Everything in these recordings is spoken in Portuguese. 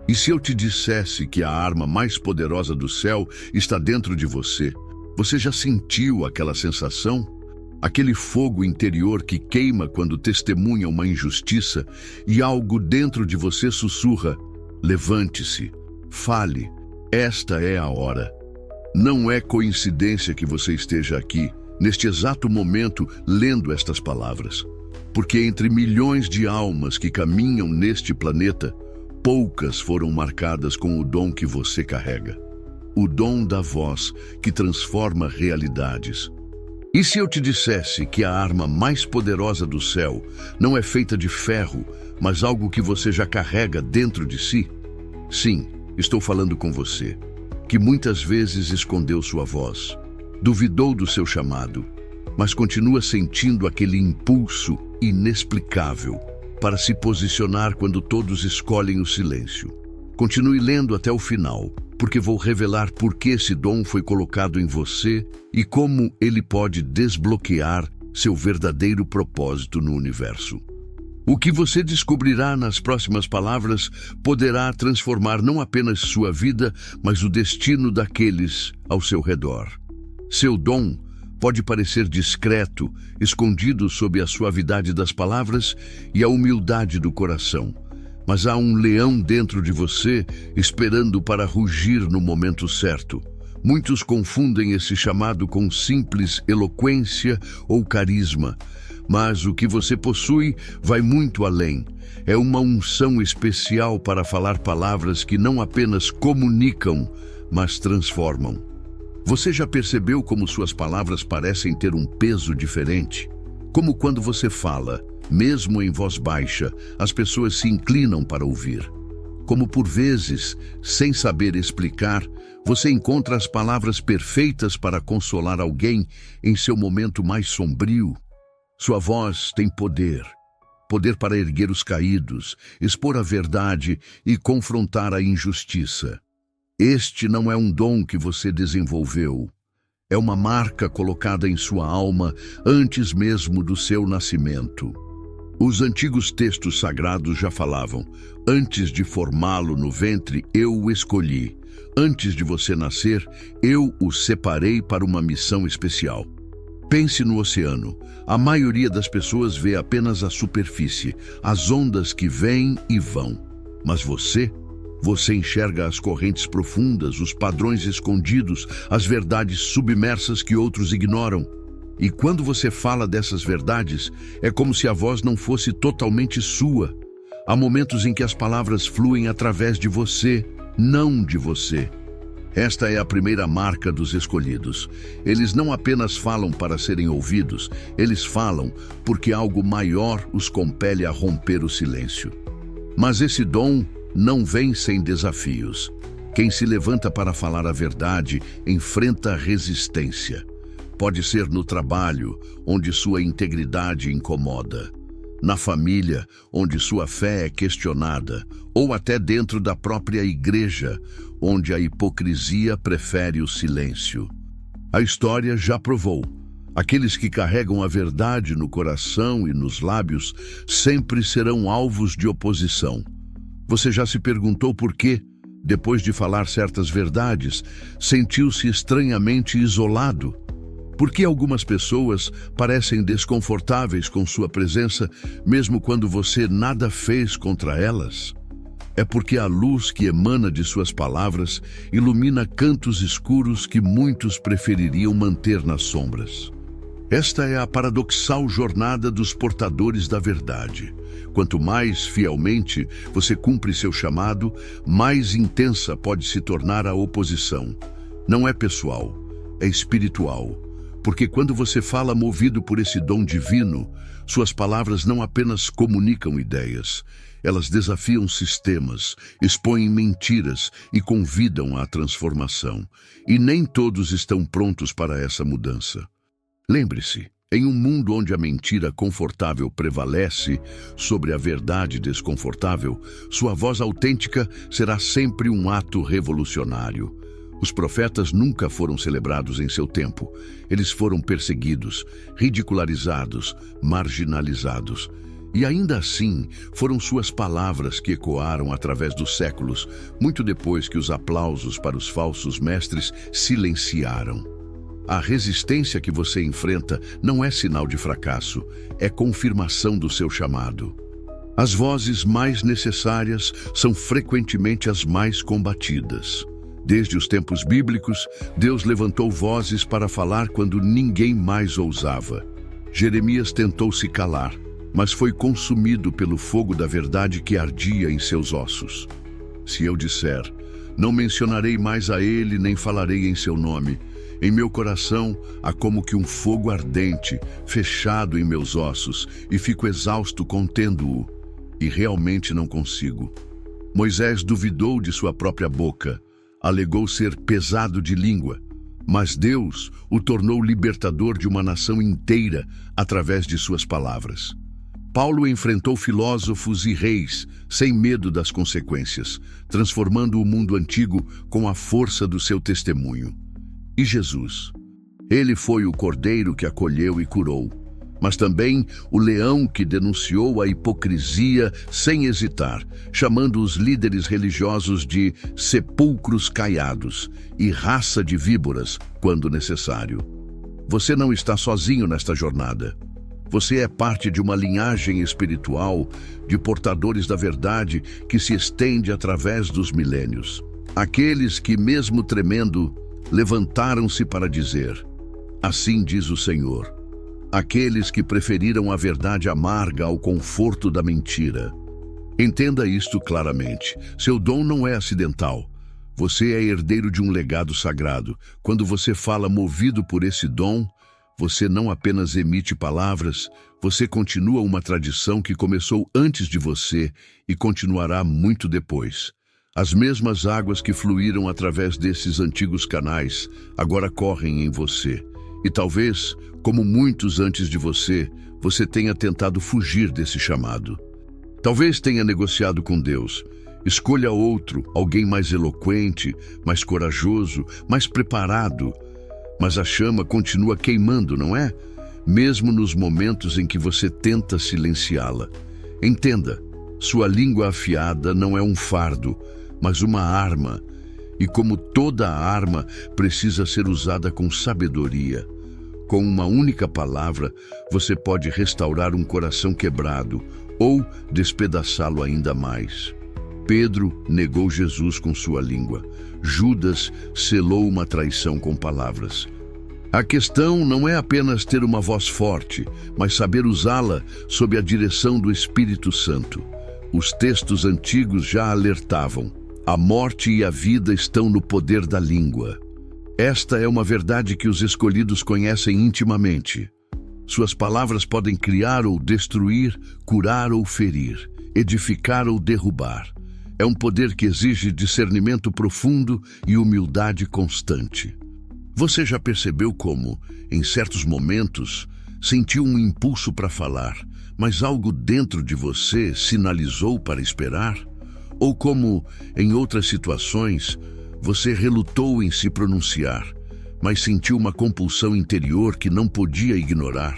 E se eu te dissesse que a arma mais poderosa do céu está dentro de você? Você já sentiu aquela sensação? Aquele fogo interior que queima quando testemunha uma injustiça e algo dentro de você sussurra: levante-se, fale, esta é a hora. Não é coincidência que você esteja aqui, neste exato momento, lendo estas palavras. Porque entre milhões de almas que caminham neste planeta, poucas foram marcadas com o dom que você carrega. O dom da voz que transforma realidades. E se eu te dissesse que a arma mais poderosa do céu não é feita de ferro, mas algo que você já carrega dentro de si? Sim, estou falando com você, que muitas vezes escondeu sua voz, duvidou do seu chamado, mas continua sentindo aquele impulso inexplicável para se posicionar quando todos escolhem o silêncio. Continue lendo até o final, porque vou revelar por que esse dom foi colocado em você e como ele pode desbloquear seu verdadeiro propósito no universo. O que você descobrirá nas próximas palavras poderá transformar não apenas sua vida, mas o destino daqueles ao seu redor. Seu dom pode parecer discreto, escondido sob a suavidade das palavras e a humildade do coração. Mas há um leão dentro de você esperando para rugir no momento certo. Muitos confundem esse chamado com simples eloquência ou carisma, mas o que você possui vai muito além. É uma unção especial para falar palavras que não apenas comunicam, mas transformam. Você já percebeu como suas palavras parecem ter um peso diferente? Como quando você fala, mesmo em voz baixa, as pessoas se inclinam para ouvir. Como por vezes, sem saber explicar, você encontra as palavras perfeitas para consolar alguém em seu momento mais sombrio. Sua voz tem poder. Poder para erguer os caídos, expor a verdade e confrontar a injustiça. Este não é um dom que você desenvolveu. É uma marca colocada em sua alma antes mesmo do seu nascimento. Os antigos textos sagrados já falavam: antes de formá-lo no ventre, eu o escolhi. Antes de você nascer, eu o separei para uma missão especial. Pense no oceano. A maioria das pessoas vê apenas a superfície, as ondas que vêm e vão. Mas você enxerga as correntes profundas, os padrões escondidos, as verdades submersas que outros ignoram. E quando você fala dessas verdades, é como se a voz não fosse totalmente sua. Há momentos em que as palavras fluem através de você, não de você. Esta é a primeira marca dos escolhidos. Eles não apenas falam para serem ouvidos, eles falam porque algo maior os compele a romper o silêncio. Mas esse dom não vem sem desafios. Quem se levanta para falar a verdade enfrenta resistência. Pode ser no trabalho, onde sua integridade incomoda, na família, onde sua fé é questionada, ou até dentro da própria igreja, onde a hipocrisia prefere o silêncio. A história já provou. Aqueles que carregam a verdade no coração e nos lábios sempre serão alvos de oposição. Você já se perguntou por quê, depois de falar certas verdades, sentiu-se estranhamente isolado? Por que algumas pessoas parecem desconfortáveis com sua presença, mesmo quando você nada fez contra elas? É porque a luz que emana de suas palavras ilumina cantos escuros que muitos prefeririam manter nas sombras. Esta é a paradoxal jornada dos portadores da verdade. Quanto mais fielmente você cumpre seu chamado, mais intensa pode se tornar a oposição. Não é pessoal, é espiritual. Porque quando você fala movido por esse dom divino, suas palavras não apenas comunicam ideias, elas desafiam sistemas, expõem mentiras e convidam à transformação. E nem todos estão prontos para essa mudança. Lembre-se, em um mundo onde a mentira confortável prevalece sobre a verdade desconfortável, sua voz autêntica será sempre um ato revolucionário. Os profetas nunca foram celebrados em seu tempo. Eles foram perseguidos, ridicularizados, marginalizados. E ainda assim, foram suas palavras que ecoaram através dos séculos, muito depois que os aplausos para os falsos mestres silenciaram. A resistência que você enfrenta não é sinal de fracasso, é confirmação do seu chamado. As vozes mais necessárias são frequentemente as mais combatidas. Desde os tempos bíblicos, Deus levantou vozes para falar quando ninguém mais ousava. Jeremias tentou se calar, mas foi consumido pelo fogo da verdade que ardia em seus ossos. Se eu disser, não mencionarei mais a ele nem falarei em seu nome, em meu coração há como que um fogo ardente, fechado em meus ossos, e fico exausto contendo-o, e realmente não consigo. Moisés duvidou de sua própria boca, alegou ser pesado de língua, mas Deus o tornou libertador de uma nação inteira através de suas palavras. Paulo enfrentou filósofos e reis sem medo das consequências, transformando o mundo antigo com a força do seu testemunho. E Jesus? Ele foi o cordeiro que acolheu e curou, mas também o leão que denunciou a hipocrisia sem hesitar, chamando os líderes religiosos de sepulcros caiados e raça de víboras quando necessário. Você não está sozinho nesta jornada. Você é parte de uma linhagem espiritual de portadores da verdade que se estende através dos milênios. Aqueles que, mesmo tremendo, levantaram-se para dizer, assim diz o Senhor. Aqueles que preferiram a verdade amarga ao conforto da mentira. Entenda isto claramente. Seu dom não é acidental. Você é herdeiro de um legado sagrado. Quando você fala movido por esse dom, você não apenas emite palavras, você continua uma tradição que começou antes de você e continuará muito depois. As mesmas águas que fluíram através desses antigos canais agora correm em você. E talvez, como muitos antes de você, você tenha tentado fugir desse chamado. Talvez tenha negociado com Deus. Escolha outro, alguém mais eloquente, mais corajoso, mais preparado. Mas a chama continua queimando, não é? Mesmo nos momentos em que você tenta silenciá-la. Entenda, sua língua afiada não é um fardo, mas uma arma. E como toda arma, precisa ser usada com sabedoria. Com uma única palavra, você pode restaurar um coração quebrado ou despedaçá-lo ainda mais. Pedro negou Jesus com sua língua. Judas selou uma traição com palavras. A questão não é apenas ter uma voz forte, mas saber usá-la sob a direção do Espírito Santo. Os textos antigos já alertavam. A morte e a vida estão no poder da língua. Esta é uma verdade que os escolhidos conhecem intimamente. Suas palavras podem criar ou destruir, curar ou ferir, edificar ou derrubar. É um poder que exige discernimento profundo e humildade constante. Você já percebeu como, em certos momentos, sentiu um impulso para falar, mas algo dentro de você sinalizou para esperar? Ou como, em outras situações, você relutou em se pronunciar, mas sentiu uma compulsão interior que não podia ignorar?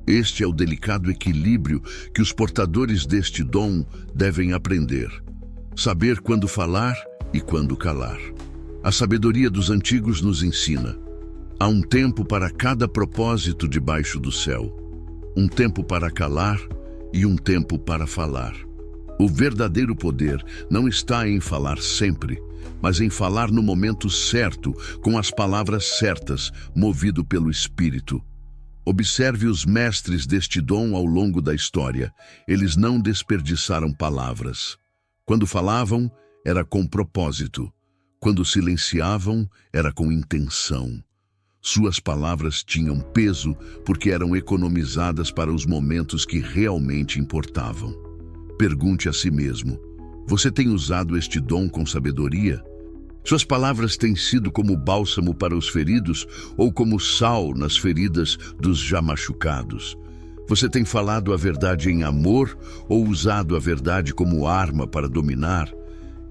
Este é o delicado equilíbrio que os portadores deste dom devem aprender. Saber quando falar e quando calar. A sabedoria dos antigos nos ensina. Há um tempo para cada propósito debaixo do céu. Um tempo para calar e um tempo para falar. O verdadeiro poder não está em falar sempre, mas em falar no momento certo, com as palavras certas, movido pelo Espírito. Observe os mestres deste dom ao longo da história. Eles não desperdiçaram palavras. Quando falavam, era com propósito. Quando silenciavam, era com intenção. Suas palavras tinham peso porque eram economizadas para os momentos que realmente importavam. Pergunte a si mesmo: você tem usado este dom com sabedoria? Suas palavras têm sido como bálsamo para os feridos ou como sal nas feridas dos já machucados? Você tem falado a verdade em amor ou usado a verdade como arma para dominar?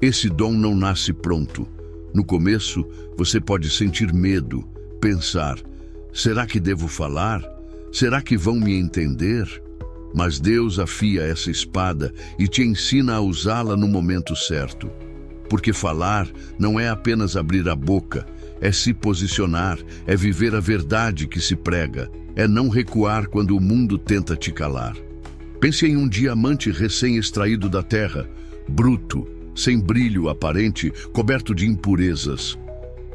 Esse dom não nasce pronto. No começo, você pode sentir medo, pensar: será que devo falar? Será que vão me entender? Mas Deus afia essa espada e te ensina a usá-la no momento certo. Porque falar não é apenas abrir a boca, é se posicionar, é viver a verdade que se prega, é não recuar quando o mundo tenta te calar. Pense em um diamante recém-extraído da terra, bruto, sem brilho aparente, coberto de impurezas.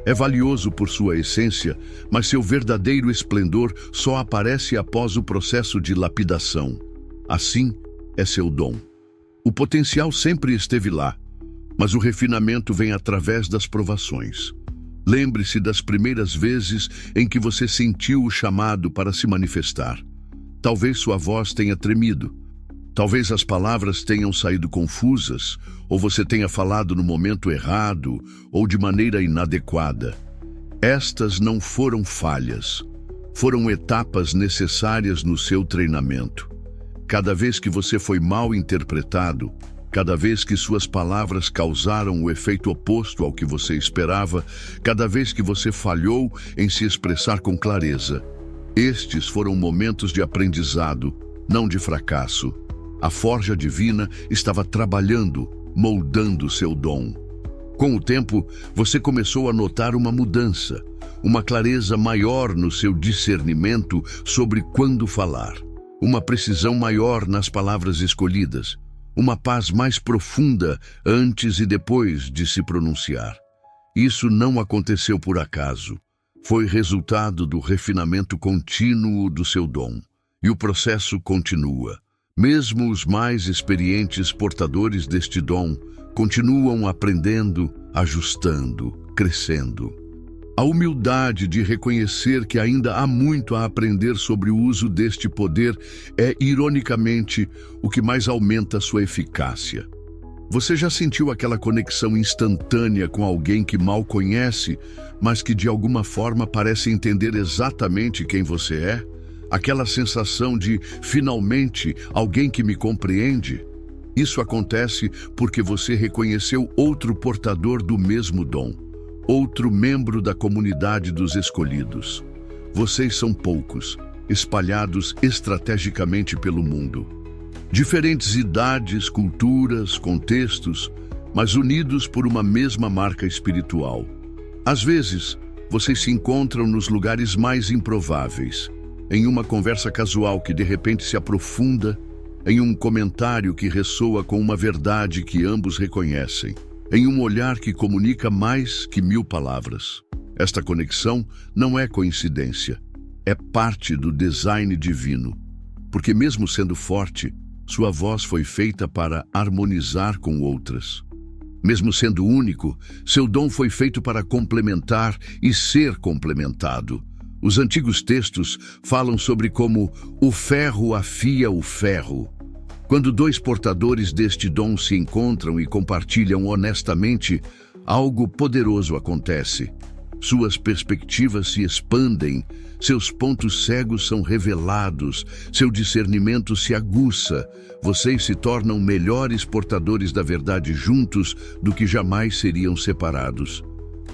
É valioso por sua essência, mas seu verdadeiro esplendor só aparece após o processo de lapidação. Assim é seu dom. O potencial sempre esteve lá, mas o refinamento vem através das provações. Lembre-se das primeiras vezes em que você sentiu o chamado para se manifestar. Talvez sua voz tenha tremido. Talvez as palavras tenham saído confusas, ou você tenha falado no momento errado, ou de maneira inadequada. Estas não foram falhas. Foram etapas necessárias no seu treinamento. Cada vez que você foi mal interpretado, cada vez que suas palavras causaram o efeito oposto ao que você esperava, cada vez que você falhou em se expressar com clareza, estes foram momentos de aprendizado, não de fracasso. A forja divina estava trabalhando, moldando seu dom. Com o tempo, você começou a notar uma mudança, uma clareza maior no seu discernimento sobre quando falar, uma precisão maior nas palavras escolhidas, uma paz mais profunda antes e depois de se pronunciar. Isso não aconteceu por acaso. Foi resultado do refinamento contínuo do seu dom. E o processo continua. Mesmo os mais experientes portadores deste dom continuam aprendendo, ajustando, crescendo. A humildade de reconhecer que ainda há muito a aprender sobre o uso deste poder é, ironicamente, o que mais aumenta sua eficácia. Você já sentiu aquela conexão instantânea com alguém que mal conhece, mas que de alguma forma parece entender exatamente quem você é? Aquela sensação de, finalmente, alguém que me compreende? Isso acontece porque você reconheceu outro portador do mesmo dom, outro membro da comunidade dos escolhidos. Vocês são poucos, espalhados estrategicamente pelo mundo. Diferentes idades, culturas, contextos, mas unidos por uma mesma marca espiritual. Às vezes, vocês se encontram nos lugares mais improváveis, em uma conversa casual que de repente se aprofunda, em um comentário que ressoa com uma verdade que ambos reconhecem, em um olhar que comunica mais que 1000 palavras. Esta conexão não é coincidência, é parte do design divino, porque mesmo sendo forte, sua voz foi feita para harmonizar com outras. Mesmo sendo único, seu dom foi feito para complementar e ser complementado. Os antigos textos falam sobre como o ferro afia o ferro. Quando dois portadores deste dom se encontram e compartilham honestamente, algo poderoso acontece. Suas perspectivas se expandem, seus pontos cegos são revelados, seu discernimento se aguça. Vocês se tornam melhores portadores da verdade juntos do que jamais seriam separados.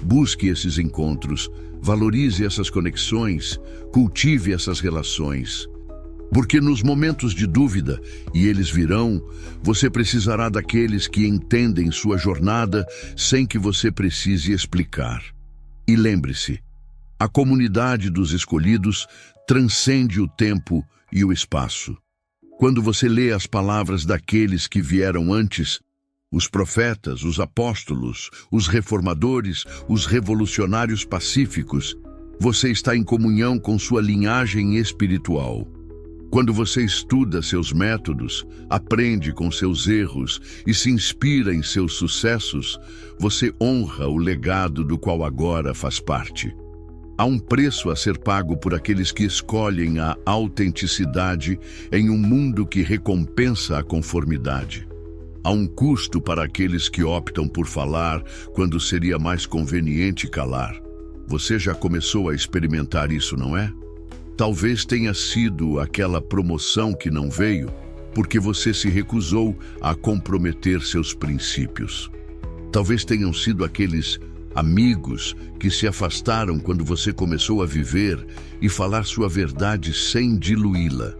Busque esses encontros, valorize essas conexões, cultive essas relações. Porque nos momentos de dúvida, e eles virão, você precisará daqueles que entendem sua jornada sem que você precise explicar. E lembre-se, a comunidade dos escolhidos transcende o tempo e o espaço. Quando você lê as palavras daqueles que vieram antes, os profetas, os apóstolos, os reformadores, os revolucionários pacíficos, você está em comunhão com sua linhagem espiritual. Quando você estuda seus métodos, aprende com seus erros e se inspira em seus sucessos, você honra o legado do qual agora faz parte. Há um preço a ser pago por aqueles que escolhem a autenticidade em um mundo que recompensa a conformidade. Há um custo para aqueles que optam por falar quando seria mais conveniente calar. Você já começou a experimentar isso, não é? Talvez tenha sido aquela promoção que não veio, porque você se recusou a comprometer seus princípios. Talvez tenham sido aqueles amigos que se afastaram quando você começou a viver e falar sua verdade sem diluí-la.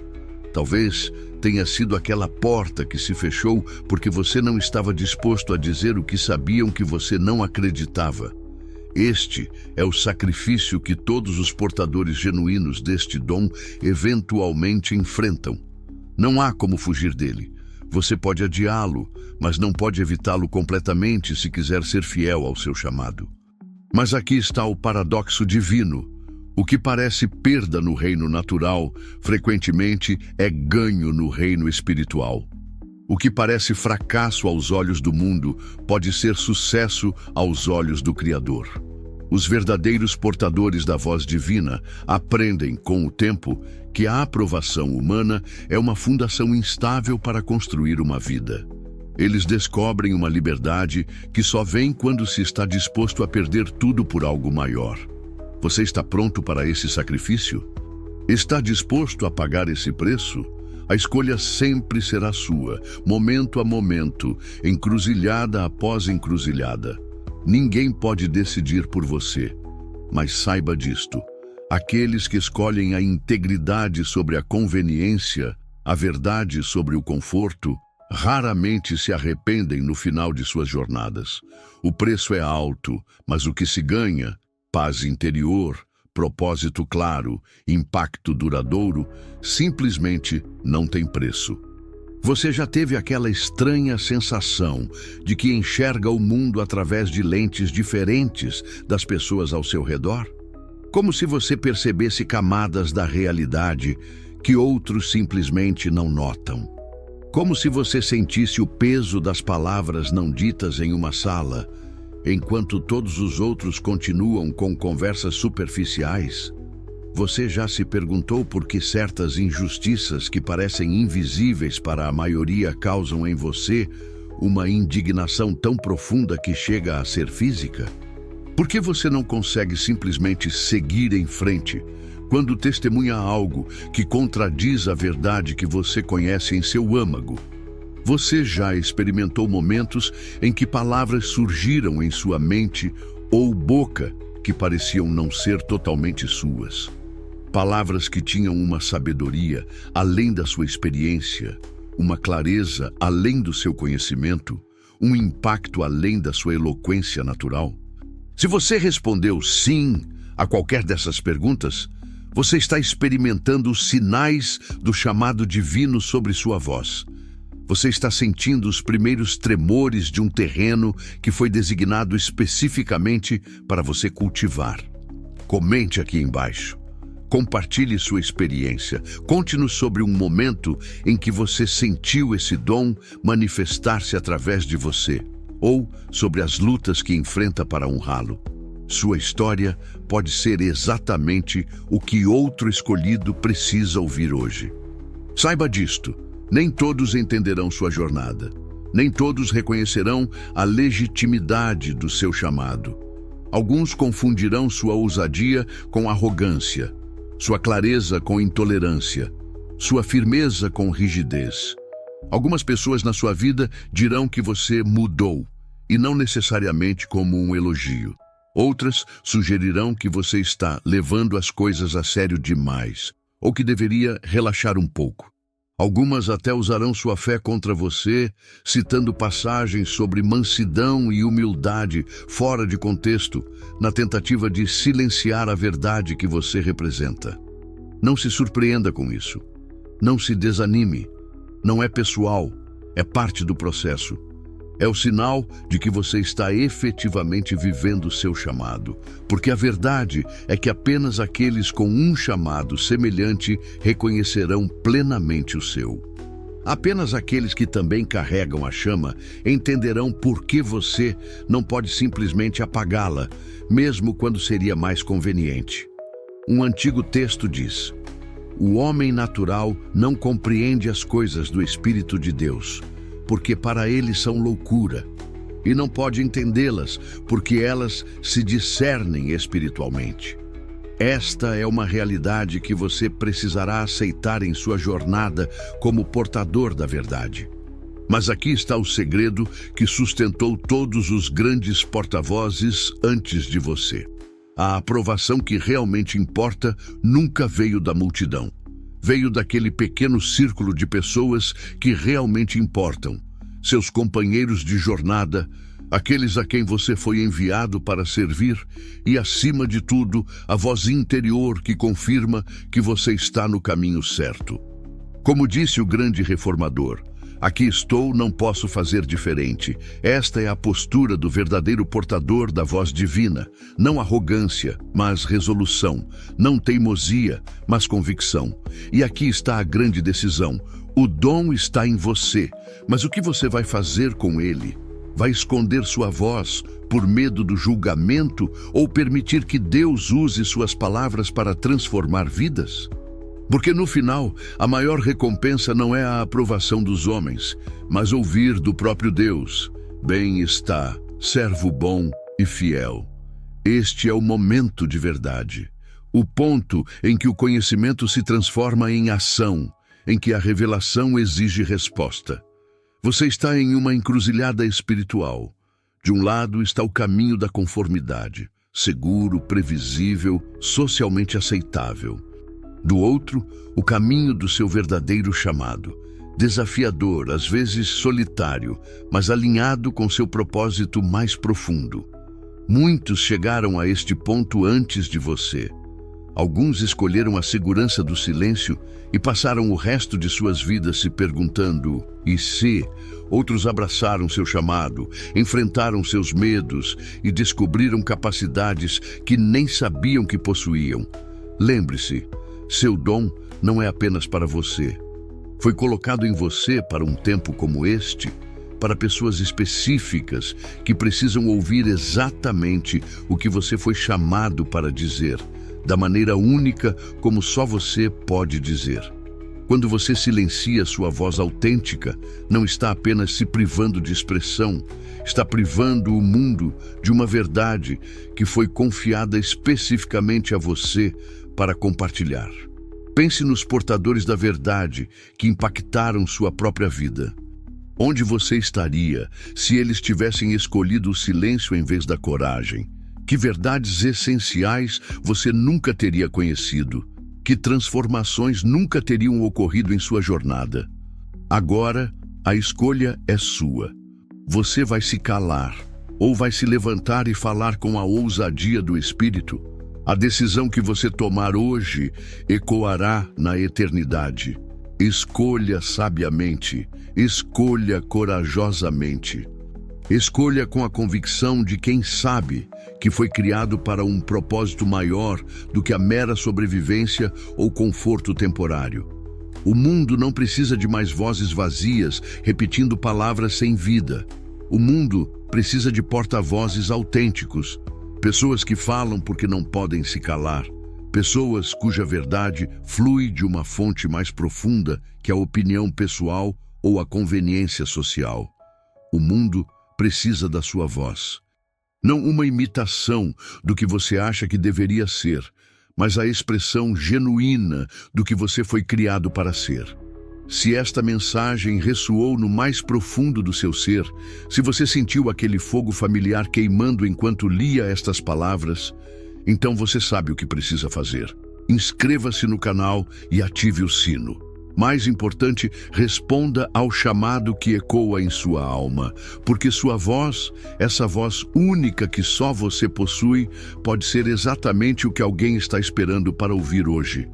Talvez tenha sido aquela porta que se fechou porque você não estava disposto a dizer o que sabiam que você não acreditava. Este é o sacrifício que todos os portadores genuínos deste dom eventualmente enfrentam. Não há como fugir dele. Você pode adiá-lo, mas não pode evitá-lo completamente se quiser ser fiel ao seu chamado. Mas aqui está o paradoxo divino. O que parece perda no reino natural, frequentemente é ganho no reino espiritual. O que parece fracasso aos olhos do mundo pode ser sucesso aos olhos do Criador. Os verdadeiros portadores da voz divina aprendem, com o tempo, que a aprovação humana é uma fundação instável para construir uma vida. Eles descobrem uma liberdade que só vem quando se está disposto a perder tudo por algo maior. Você está pronto para esse sacrifício? Está disposto a pagar esse preço? A escolha sempre será sua, momento a momento, encruzilhada após encruzilhada. Ninguém pode decidir por você, mas saiba disto: aqueles que escolhem a integridade sobre a conveniência, a verdade sobre o conforto, raramente se arrependem no final de suas jornadas. O preço é alto, mas o que se ganha, paz interior, propósito claro, impacto duradouro, simplesmente não tem preço. Você já teve aquela estranha sensação de que enxerga o mundo através de lentes diferentes das pessoas ao seu redor? Como se você percebesse camadas da realidade que outros simplesmente não notam. Como se você sentisse o peso das palavras não ditas em uma sala, enquanto todos os outros continuam com conversas superficiais. Você já se perguntou por que certas injustiças que parecem invisíveis para a maioria causam em você uma indignação tão profunda que chega a ser física? Por que você não consegue simplesmente seguir em frente quando testemunha algo que contradiz a verdade que você conhece em seu âmago? Você já experimentou momentos em que palavras surgiram em sua mente ou boca que pareciam não ser totalmente suas? Palavras que tinham uma sabedoria além da sua experiência, uma clareza além do seu conhecimento, um impacto além da sua eloquência natural? Se você respondeu sim a qualquer dessas perguntas, você está experimentando os sinais do chamado divino sobre sua voz. Você está sentindo os primeiros tremores de um terreno que foi designado especificamente para você cultivar. Comente aqui embaixo. Compartilhe sua experiência. Conte-nos sobre um momento em que você sentiu esse dom manifestar-se através de você, ou sobre as lutas que enfrenta para honrá-lo. Sua história pode ser exatamente o que outro escolhido precisa ouvir hoje. Saiba disto: nem todos entenderão sua jornada. Nem todos reconhecerão a legitimidade do seu chamado. Alguns confundirão sua ousadia com arrogância, sua clareza com intolerância, sua firmeza com rigidez. Algumas pessoas na sua vida dirão que você mudou, e não necessariamente como um elogio. Outras sugerirão que você está levando as coisas a sério demais, ou que deveria relaxar um pouco. Algumas até usarão sua fé contra você, citando passagens sobre mansidão e humildade fora de contexto, na tentativa de silenciar a verdade que você representa. Não se surpreenda com isso. Não se desanime. Não é pessoal, é parte do processo. É o sinal de que você está efetivamente vivendo o seu chamado, porque a verdade é que apenas aqueles com um chamado semelhante reconhecerão plenamente o seu. Apenas aqueles que também carregam a chama entenderão por que você não pode simplesmente apagá-la, mesmo quando seria mais conveniente. Um antigo texto diz: "O homem natural não compreende as coisas do Espírito de Deus, porque para ele são loucura, e não pode entendê-las, porque elas se discernem espiritualmente." Esta é uma realidade que você precisará aceitar em sua jornada como portador da verdade. Mas aqui está o segredo que sustentou todos os grandes porta-vozes antes de você. A aprovação que realmente importa nunca veio da multidão. Veio daquele pequeno círculo de pessoas que realmente importam, seus companheiros de jornada, aqueles a quem você foi enviado para servir e, acima de tudo, a voz interior que confirma que você está no caminho certo. Como disse o grande reformador, aqui estou, não posso fazer diferente. Esta é a postura do verdadeiro portador da voz divina. Não arrogância, mas resolução. Não teimosia, mas convicção. E aqui está a grande decisão. O dom está em você, mas o que você vai fazer com ele? Vai esconder sua voz por medo do julgamento ou permitir que Deus use suas palavras para transformar vidas? Porque no final, a maior recompensa não é a aprovação dos homens, mas ouvir do próprio Deus: bem está, servo bom e fiel. Este é o momento de verdade, o ponto em que o conhecimento se transforma em ação, em que a revelação exige resposta. Você está em uma encruzilhada espiritual. De um lado está o caminho da conformidade, seguro, previsível, socialmente aceitável. Do outro, o caminho do seu verdadeiro chamado, desafiador, às vezes solitário, mas alinhado com seu propósito mais profundo. Muitos chegaram a este ponto antes de você. Alguns escolheram a segurança do silêncio e passaram o resto de suas vidas se perguntando: e se? Outros abraçaram seu chamado, enfrentaram seus medos e descobriram capacidades que nem sabiam que possuíam. Lembre-se, seu dom não é apenas para você. Foi colocado em você para um tempo como este, para pessoas específicas que precisam ouvir exatamente o que você foi chamado para dizer, da maneira única como só você pode dizer. Quando você silencia sua voz autêntica, não está apenas se privando de expressão, está privando o mundo de uma verdade que foi confiada especificamente a você para compartilhar. Pense nos portadores da verdade que impactaram sua própria vida. Onde você estaria se eles tivessem escolhido o silêncio em vez da coragem? Que verdades essenciais você nunca teria conhecido? Que transformações nunca teriam ocorrido em sua jornada? Agora, a escolha é sua. Você vai se calar ou vai se levantar e falar com a ousadia do Espírito? A decisão que você tomar hoje ecoará na eternidade. Escolha sabiamente, escolha corajosamente. Escolha com a convicção de quem sabe que foi criado para um propósito maior do que a mera sobrevivência ou conforto temporário. O mundo não precisa de mais vozes vazias repetindo palavras sem vida. O mundo precisa de porta-vozes autênticos, pessoas que falam porque não podem se calar, pessoas cuja verdade flui de uma fonte mais profunda que a opinião pessoal ou a conveniência social. O mundo precisa da sua voz. Não uma imitação do que você acha que deveria ser, mas a expressão genuína do que você foi criado para ser. Se esta mensagem ressoou no mais profundo do seu ser, se você sentiu aquele fogo familiar queimando enquanto lia estas palavras, então você sabe o que precisa fazer. Inscreva-se no canal e ative o sino. Mais importante, responda ao chamado que ecoa em sua alma, porque sua voz, essa voz única que só você possui, pode ser exatamente o que alguém está esperando para ouvir hoje.